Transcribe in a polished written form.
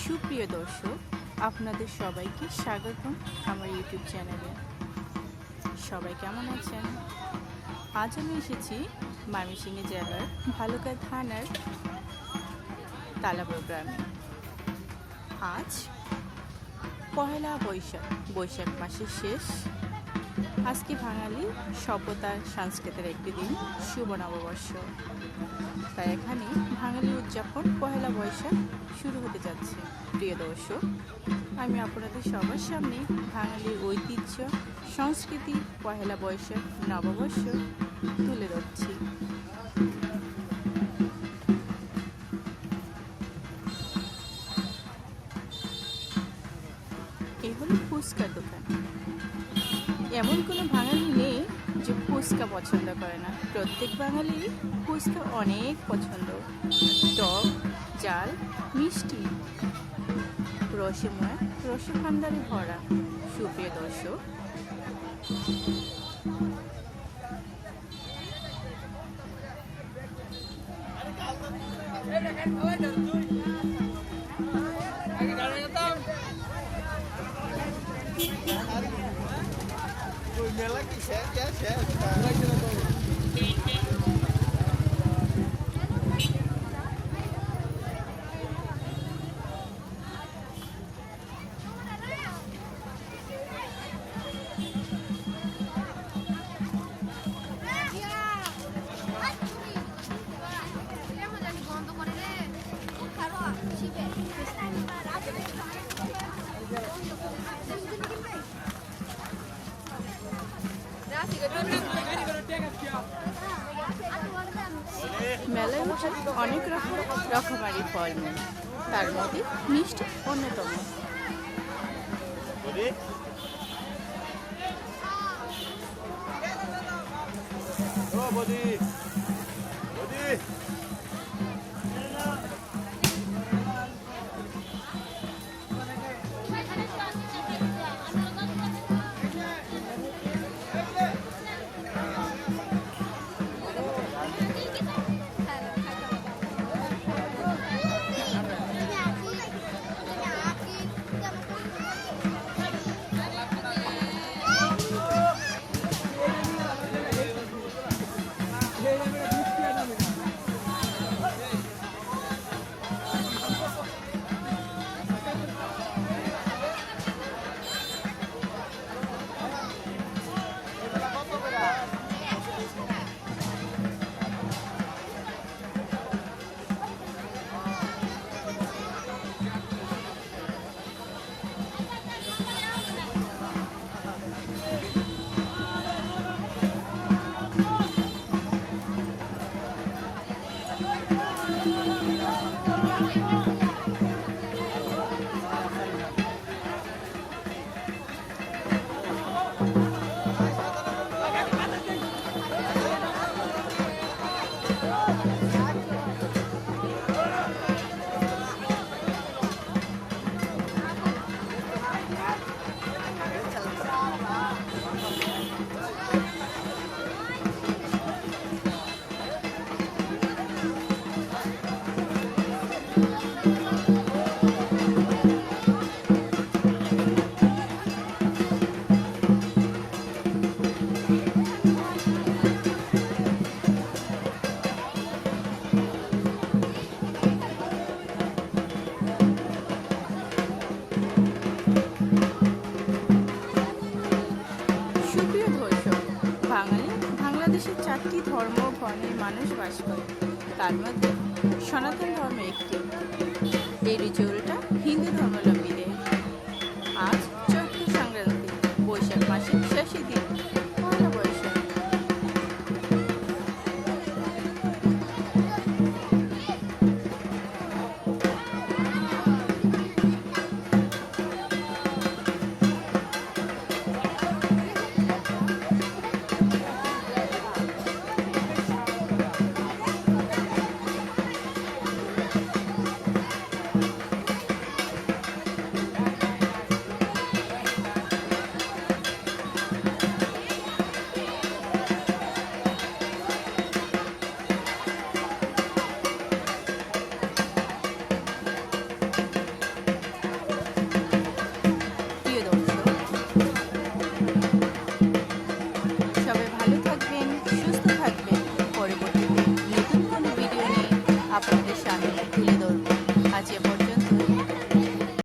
সুপ্রিয় দর্শক, আপনাদের সবাইকে স্বাগতম আমার ইউটিউব চ্যানেলে। সবাই কেমন আছেন? আজ আমি এসেছি ময়মনসিংহ জেলার ভালুকা থানার তালাবড় গ্রামে। আজ পহেলা বৈশাখ মাসের শেষ। আজকে বাঙালি সভ্যতার সংস্কৃতির একটি দিন, শুভ নববর্ষ। তাই এখানে বাঙালি উদযাপন পহেলা বৈশাখ শুরু হতে যাচ্ছে। প্রিয় দর্শক, আমি আপনাদের সবার সামনে বাঙালির ঐতিহ্য, সংস্কৃতি, পহেলা বৈশাখ নববর্ষ তুলে ধরছি। এই হলো ফুচকার দোকান। এমন কোনো বাঙালি নেই যে ফুচকা পছন্দ করে না। প্রত্যেক বাঙালির ফুচকা অনেক পছন্দ। টক, ঝাল, মিষ্টি, রসময়, রসভাণ্ডারে ভরা। সুপ্রিয় দর্শক, মেলা কি শেষ মেলায় উঠে অনেক রকমারি ফলমূল, তার মধ্যে মিষ্টি অন্যতম। সুপ্রিয় দর্শক, বাংলাদেশের 4টি ধর্ম বর্ণের মানুষ বাস করে। তার মধ্যে সনাতন ধর্ম একটি। এই রিচুয়ালটা হিন্দু ধর্মাবলম্বীদের। আজ চৈত্র সংক্রান্তি, বৈশাখ মাসের শেষের দিন, পয়লা বৈশাখ। আপাতত